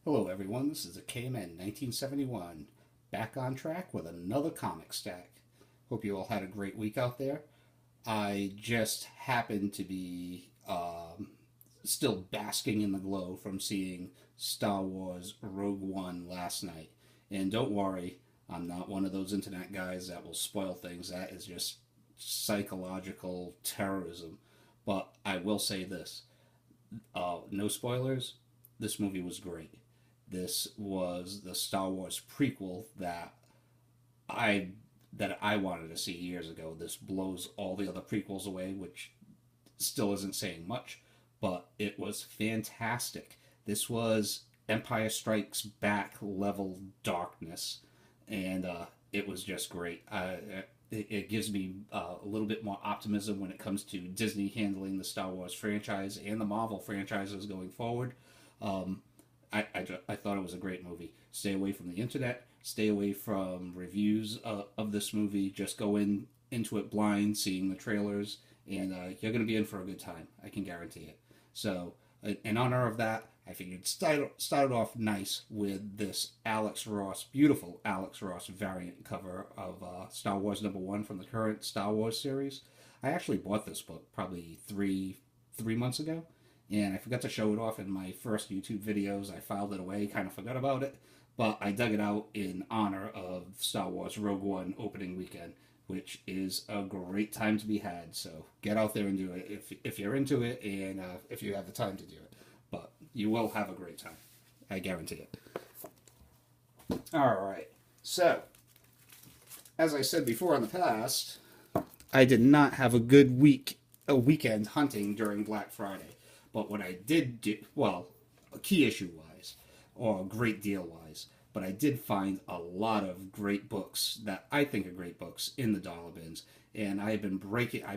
Hello, everyone. This is a KMN 1971, back on track with another comic stack. Hope you all had a great week out there. I just happened to be still basking in the glow from seeing Star Wars Rogue One last night. And don't worry, I'm not one of those internet guys that will spoil things. That is just psychological terrorism. But I will say this, no spoilers, this movie was great. This was the Star Wars prequel I that I wanted to see years ago. This blows all the other prequels away, which still isn't saying much, but it was fantastic. This was Empire Strikes Back level darkness, and it was just great. It gives me a little bit more optimism when it comes to Disney handling the Star Wars franchise and the Marvel franchises going forward. Um, I thought it was a great movie. Stay away from the internet. Stay away from reviews of this movie. Just go into it blind, seeing the trailers, and you're going to be in for a good time. I can guarantee it. So, in honor of that, I figured started off nice with this Alex Ross, beautiful Alex Ross variant cover of Star Wars #1 from the current Star Wars series. I actually bought this book probably three months ago, and I forgot to show it off in my first YouTube videos. I filed it away, kind of forgot about it, but I dug it out in honor of Star Wars Rogue One opening weekend, which is a great time to be had. So get out there and do it if you're into it, and if you have the time to do it. But you will have a great time. I guarantee it. All right. So, as I said before in the past, I did not have a weekend hunting during Black Friday. But what I did do, well, key issue wise, or great deal wise, but I did find a lot of great books that I think are great books in the dollar bins. And I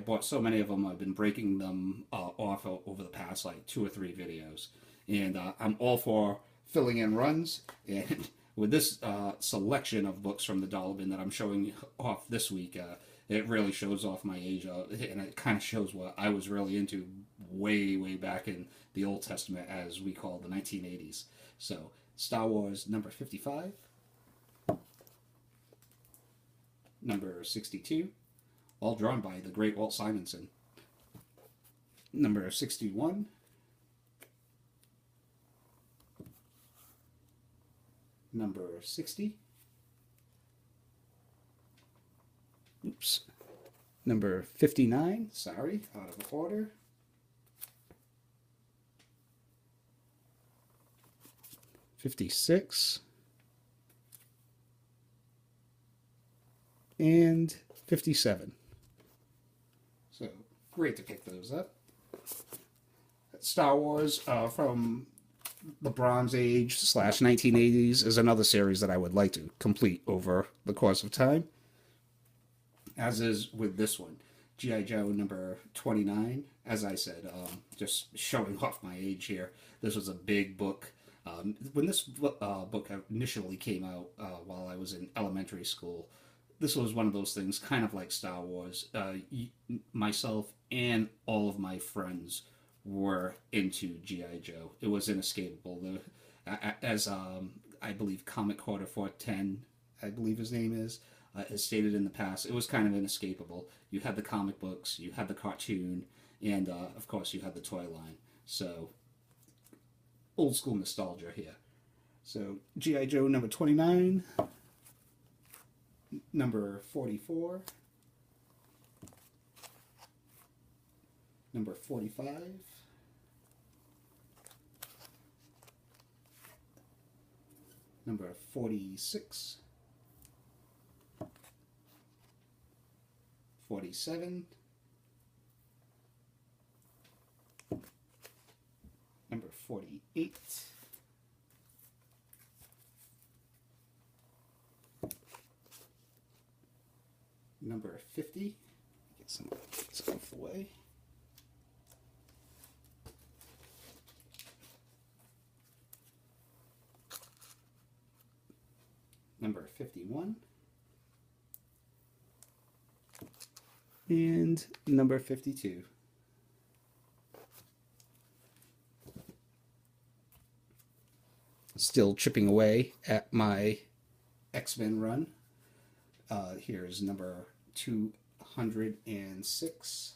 bought so many of them, I've been breaking them off over the past like 2 or 3 videos. And I'm all for filling in runs. And with this selection of books from the dollar bin that I'm showing off this week, it really shows off my age, and it kind of shows what I was really into way back in the Old Testament, as we call the 1980s. So, Star Wars number 55, number 62, all drawn by the great Walt Simonson. Number 61, number 60, oops, number 59, sorry, out of order, 56, and 57. So, great to pick those up. Star Wars from the Bronze Age / 1980s is another series that I would like to complete over the course of time, as is with this one. G.I. Joe number 29, as I said, just showing off my age here. This was a big book. When this book initially came out while I was in elementary school, this was one of those things, kind of like Star Wars. Myself and all of my friends were into G.I. Joe. It was inescapable. As I believe Comic Quarter 410, I believe his name is, as stated in the past, it was kind of inescapable. You had the comic books, you had the cartoon, and of course you had the toy line. So, old school nostalgia here. So, G.I. Joe number 29, number 44, number 45, number 46, 47, number 48, number 50, get some of this off the way, number 51, and number 52. Still chipping away at my X-Men run. Here's number 206,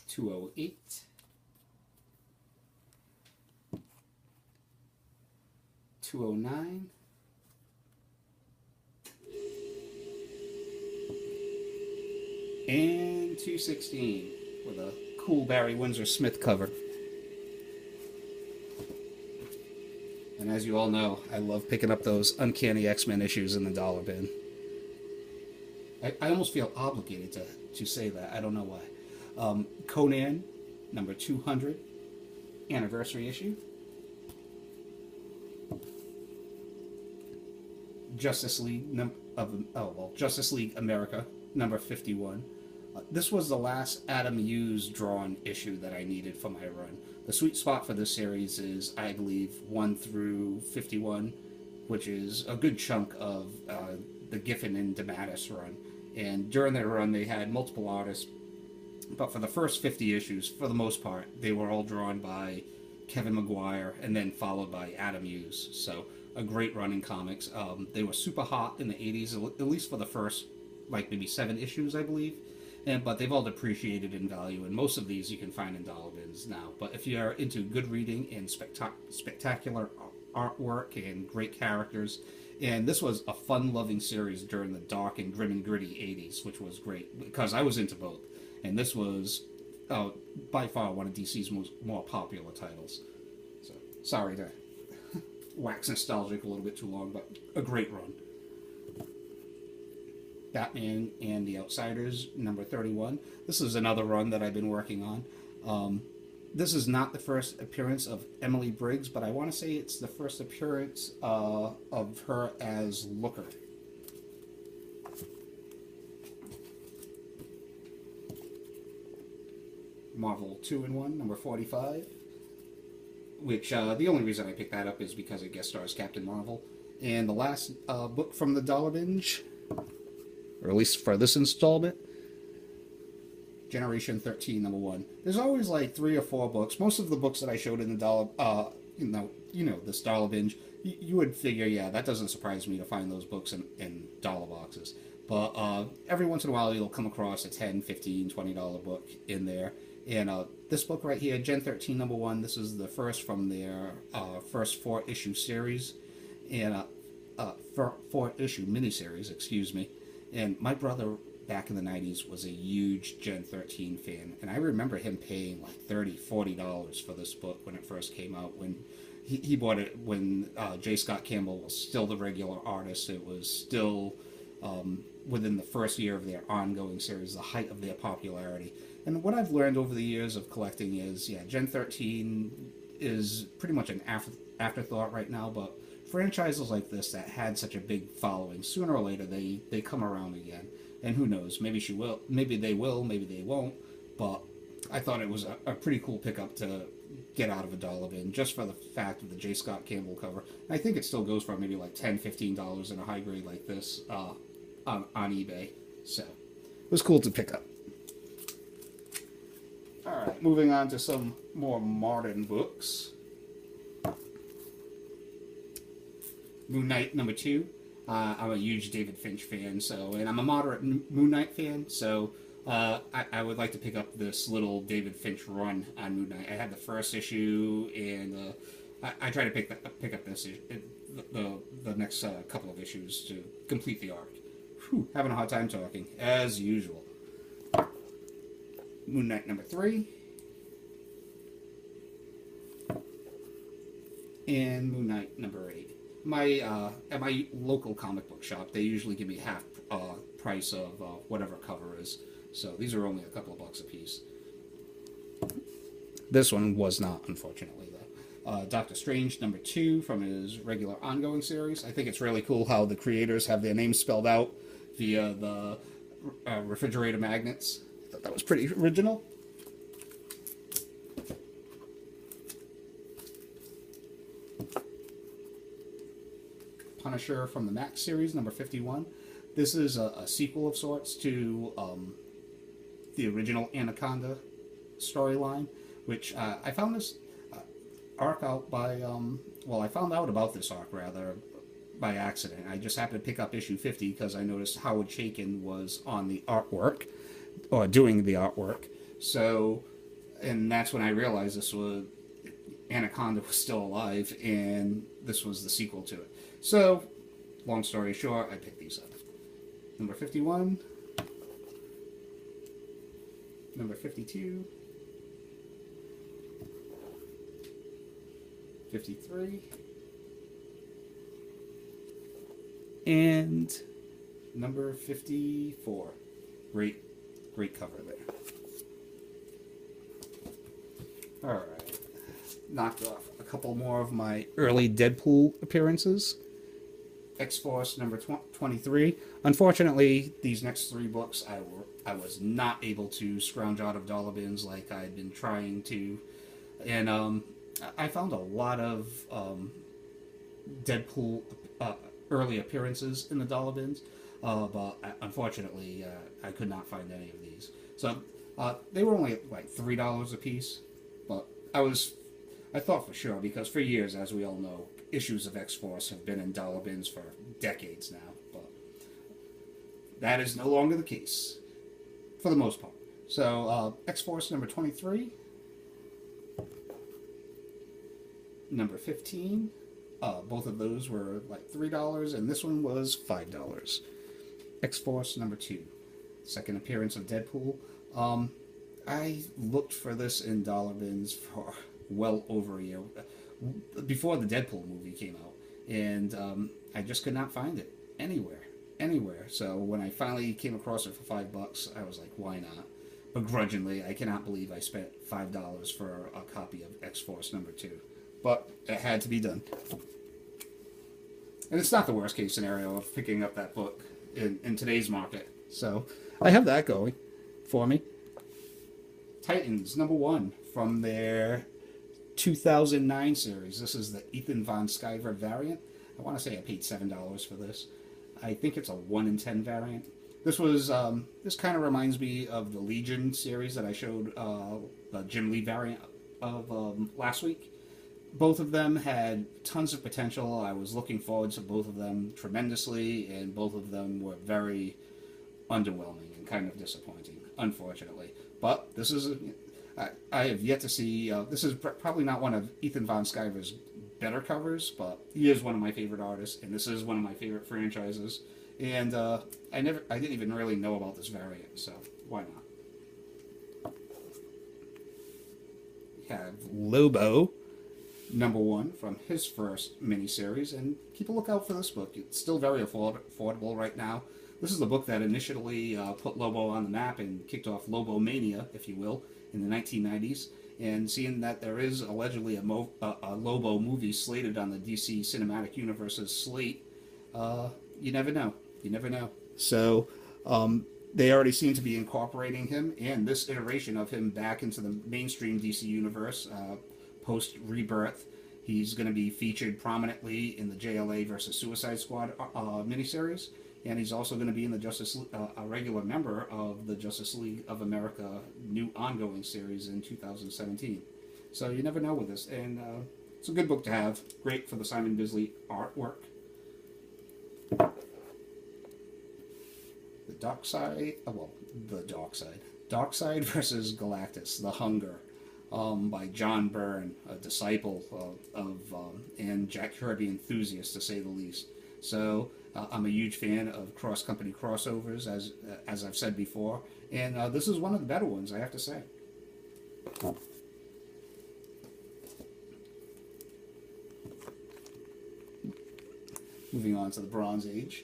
208, 209, and 216 with a cool Barry Windsor Smith cover. And as you all know, I love picking up those Uncanny X-Men issues in the dollar bin. I almost feel obligated to say that. I don't know why. Conan, number 200, anniversary issue. Justice League Justice League America, number 51. This was the last Adam Hughes drawn issue that I needed for my run. The sweet spot for this series is, I believe, 1 through 51, which is a good chunk of the Giffen and DeMatteis run. And during their run, they had multiple artists, but for the first 50 issues, for the most part, they were all drawn by Kevin Maguire and then followed by Adam Hughes. So a great run in comics. They were super hot in the 80s, at least for the first, like, maybe 7 issues, I believe. But they've all depreciated in value, and most of these you can find in dollar bins now. But if you're into good reading and spectacular artwork and great characters, and this was a fun-loving series during the dark and grim and gritty 80s, which was great, because I was into both. And this was, by far, one of DC's more popular titles. So, sorry to wax nostalgic a little bit too long, but a great run. Batman and the Outsiders, number 31. This is another run that I've been working on. This is not the first appearance of Emily Briggs, but I want to say it's the first appearance of her as Looker. Marvel 2-in-1, number 45. Which, the only reason I picked that up is because it guest stars Captain Marvel. And the last book from the Dollar Binge, or at least for this installment, Generation 13, number 1. There's always like 3 or 4 books. Most of the books that I showed in the dollar, this dollar binge, you would figure, yeah, that doesn't surprise me to find those books in dollar boxes. But every once in a while, you'll come across a $10, $15, $20 book in there. And this book right here, Gen 13, number 1, this is the first from their first 4-issue series, and 4-issue miniseries, excuse me. And my brother, back in the 90s, was a huge Gen 13 fan. And I remember him paying like $30, $40 for this book when it first came out. When he bought it when J. Scott Campbell was still the regular artist. It was still within the first year of their ongoing series, the height of their popularity. And what I've learned over the years of collecting is, yeah, Gen 13 is pretty much an afterthought right now, but franchises like this that had such a big following, sooner or later they come around again. And who knows, maybe they will, maybe they won't, but I thought it was a pretty cool pickup to get out of a dollar bin, just for the fact of the J. Scott Campbell cover. And I think it still goes for maybe like $10, $15 in a high grade like this on eBay. So it was cool to pick up. Alright, moving on to some more modern books. Moon Knight number 2. I'm a huge David Finch fan, and I'm a moderate Moon Knight fan, so I would like to pick up this little David Finch run on Moon Knight. I had the first issue, and I try to pick up this the next couple of issues to complete the arc. Whew, having a hard time talking, as usual. Moon Knight number 3. And Moon Knight number 8. At my local comic book shop, they usually give me half price of whatever cover is. So these are only a couple of bucks a piece. This one was not, unfortunately, though. Doctor Strange number 2 from his regular ongoing series. I think it's really cool how the creators have their names spelled out via the refrigerator magnets. I thought that was pretty original. Punisher from the Max series, number 51. This is a sequel of sorts to the original Anaconda storyline, which I found this. arc out by, well, I found out about this arc rather by accident. I just happened to pick up issue 50 because I noticed Howard Chaykin was on the artwork, or doing the artwork. So, and that's when I realized this was Anaconda was still alive, and this was the sequel to it. So, long story short, I picked these up. Number 51, number 52, 53, and number 54. Great cover there. Alright. Knocked off a couple more of my early Deadpool appearances. X-Force number 23. Unfortunately, these next three books I was not able to scrounge out of dollar bins like I'd been trying to. And I found a lot of Deadpool early appearances in the dollar bins, but unfortunately I could not find any of these. So they were only like $3 a piece, but I thought for sure, because for years, as we all know, issues of X-Force have been in dollar bins for decades now, but that is no longer the case, for the most part. So, X-Force number 23, number 15, both of those were like $3, and this one was $5. X-Force number 2, second appearance of Deadpool. I looked for this in dollar bins for well over a year, before the Deadpool movie came out, and I just could not find it anywhere. So when I finally came across it for $5, I was like, why not? Begrudgingly, I cannot believe I spent $5 for a copy of X-Force number 2, but it had to be done. And it's not the worst case scenario of picking up that book in today's market. So I have that going for me. Titans number 1 from their 2009 series. This is the Ethan Von Sciver variant. I want to say I paid $7 for this. I think it's a 1 in 10 variant. This was this kind of reminds me of the Legion series that I showed the Jim Lee variant of last week. Both of them had tons of potential. I was looking forward to both of them tremendously, and both of them were very underwhelming and kind of disappointing, unfortunately. But this is I have yet to see. This is probably not one of Ethan Von Sciver's better covers, but he is one of my favorite artists, and this is one of my favorite franchises. And I didn't even really know about this variant, so why not? We have Lobo, number 1 from his first miniseries, and keep a lookout for this book. It's still very affordable right now. This is the book that initially put Lobo on the map and kicked off Lobo Mania, if you will, in the 1990s. And seeing that there is allegedly a Lobo movie slated on the DC Cinematic Universe's slate, you never know. You never know. So they already seem to be incorporating him and this iteration of him back into the mainstream DC universe post-Rebirth. He's going to be featured prominently in the JLA versus Suicide Squad miniseries. And he's also going to be in the a regular member of the Justice League of America new ongoing series in 2017. So you never know with this. And it's a good book to have. Great for the Simon Bisley artwork. The Dark Side versus Galactus, The Hunger, by John Byrne, a disciple of and Jack Kirby enthusiast, to say the least. So I'm a huge fan of cross-company crossovers, as I've said before, and this is one of the better ones, I have to say. Moving on to the Bronze Age,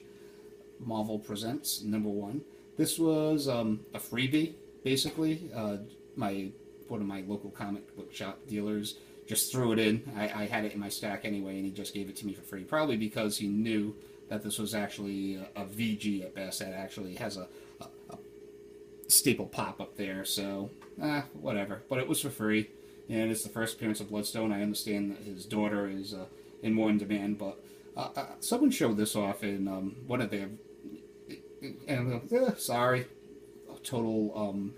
Marvel Presents number 1. This was a freebie, basically. One of my local comic book shop dealers just threw it in. I had it in my stack anyway, and he just gave it to me for free, probably because he knew that this was actually a VG at best, that actually has a staple pop up there, so whatever. But it was for free, and it's the first appearance of Bloodstone. I understand that his daughter is in more in demand, but someone showed this off in one of their, and sorry, a total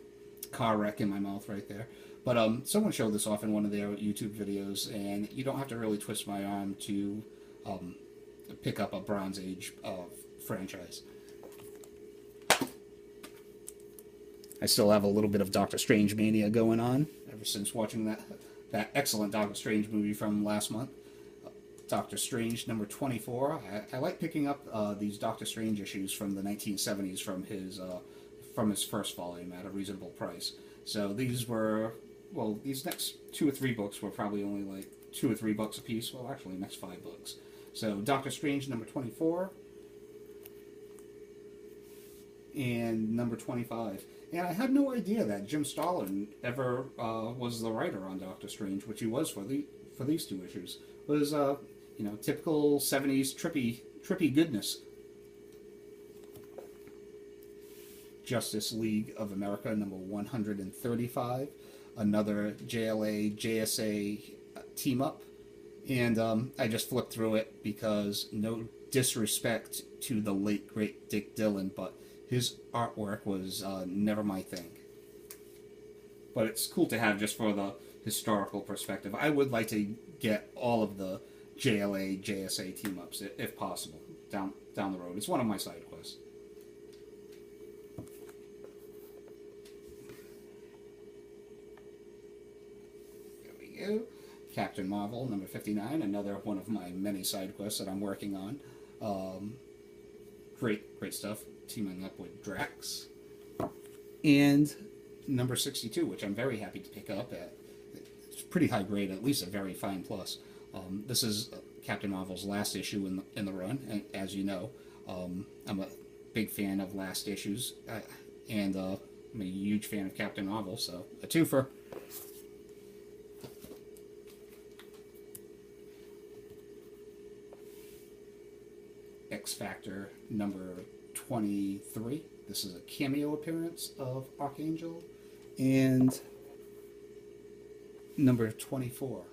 car wreck in my mouth right there. But someone showed this off in one of their YouTube videos, and you don't have to really twist my arm to um, pick up a Bronze Age franchise. I still have a little bit of Doctor Strange mania going on ever since watching that excellent Doctor Strange movie from last month. Doctor Strange number 24. I like picking up these Doctor Strange issues from the 1970s from his first volume at a reasonable price. So these were, well, these next 2 or 3 books were probably only like $2 or $3 a piece. Well, actually, next 5 books. So Doctor Strange number 24 and number 25. And I had no idea that Jim Starlin ever was the writer on Doctor Strange, which he was for these 2 issues. It was typical 70s trippy goodness. Justice League of America number 135, another JLA JSA team up, and I just flipped through it because no disrespect to the late great Dick Dillon, but his artwork was never my thing. But it's cool to have just for the historical perspective. I would like to get all of the JLA JSA team ups if possible down the road. It's one of my side quests. Captain Marvel, number 59, another one of my many side quests that I'm working on. Great stuff, teaming up with Drax. And number 62, which I'm very happy to pick up at. It's pretty high grade, at least a very fine plus. This is Captain Marvel's last issue in the run, and as you know, I'm a big fan of last issues, and I'm a huge fan of Captain Marvel, so a twofer. X Factor number 23. This is a cameo appearance of Archangel. And number 24.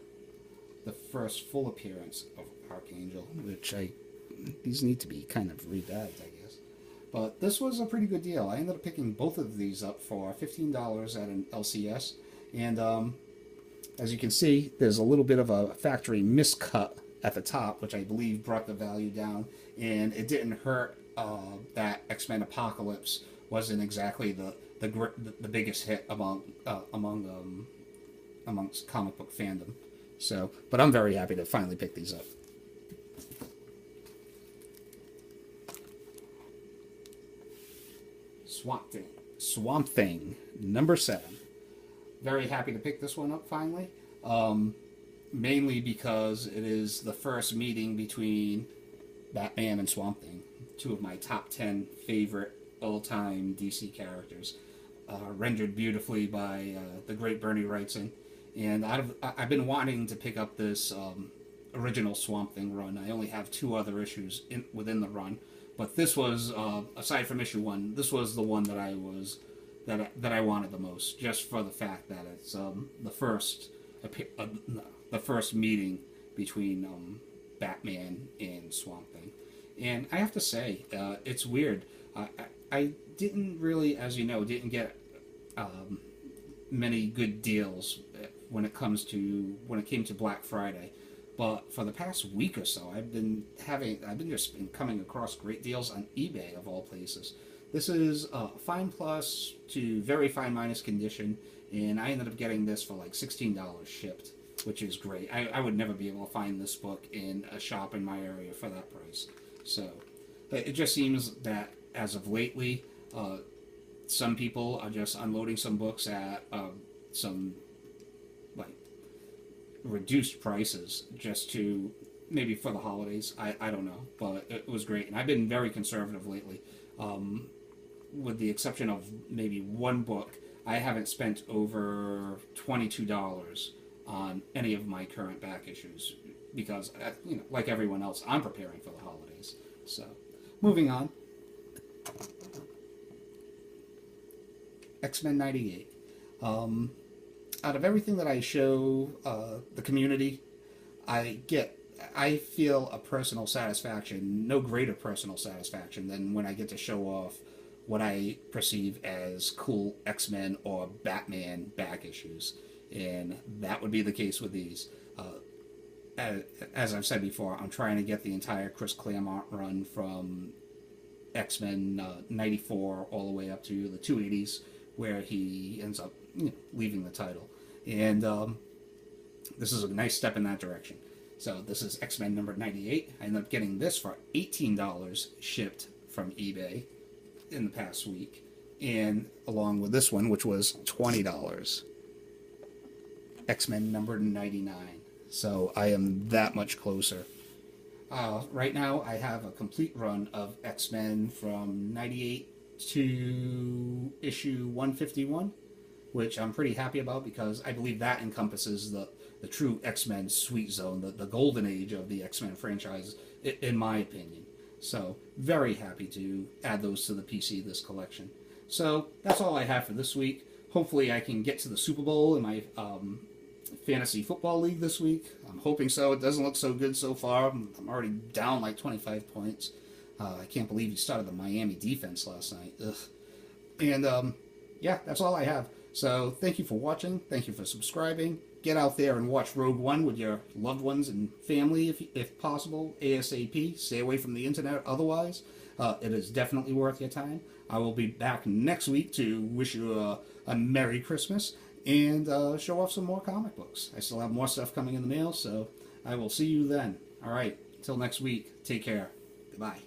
The first full appearance of Archangel, which these need to be kind of redabbed, I guess. But this was a pretty good deal. I ended up picking both of these up for $15 at an LCS. And as you can see, there's a little bit of a factory miscut at the top, which I believe brought the value down, and it didn't hurt that X-Men Apocalypse wasn't exactly the biggest hit amongst comic book fandom. So, but I'm very happy to finally pick these up. Swamp Thing, number 7. Very happy to pick this one up finally. Mainly because it is the first meeting between Batman and Swamp Thing, 2 of my top 10 favorite all-time DC characters, rendered beautifully by the great Bernie Wrightson. And I've been wanting to pick up this original Swamp Thing run. I only have 2 other issues within the run, but this was, aside from issue 1, this was the one that I wanted the most, just for the fact that it's the first meeting between Batman and Swamp Thing. And I have to say, it's weird. I didn't really, as you know, didn't get many good deals when it came to Black Friday. But for the past week or so, I've been coming across great deals on eBay of all places. This is fine plus to very fine minus condition, and I ended up getting this for like $16 shipped, which is great. I would never be able to find this book in a shop in my area for that price. So it just seems that as of lately, some people are just unloading some books at some like reduced prices just to maybe for the holidays. I don't know, but it was great, and I've been very conservative lately. With the exception of maybe one book, I haven't spent over $22 on any of my current back issues because, like everyone else, I'm preparing for the holidays. So, moving on. X-Men 98. Out of everything that I show the community, I feel a personal satisfaction, no greater personal satisfaction than when I get to show off what I perceive as cool X-Men or Batman back issues. and that would be the case with these. As I've said before, I'm trying to get the entire Chris Claremont run from X-Men 94 all the way up to the 280s, where he ends up leaving the title. And this is a nice step in that direction. So this is X-Men number 98. I ended up getting this for $18 shipped from eBay in the past week. And along with this one, which was $20. X-Men number 99. So I am that much closer. Right now, I have a complete run of X-Men from 98 to issue 151, which I'm pretty happy about because I believe that encompasses the true X-Men sweet zone, the golden age of the X-Men franchise, in my opinion. So, very happy to add those to the PC, this collection. So, that's all I have for this week. Hopefully I can get to the Super Bowl in my fantasy football league this week. I'm hoping so. It doesn't look so good so far. I'm already down like 25 points. I can't believe he started the Miami defense last night. Ugh. And yeah, that's all I have. So thank you for watching. Thank you for subscribing. Get out there and watch Rogue One with your loved ones and family if possible. ASAP. Stay away from the internet otherwise. It is definitely worth your time. I will be back next week to wish you a Merry Christmas and show off some more comic books. I still have more stuff coming in the mail, so I will see you then. All right, until next week, take care. Goodbye.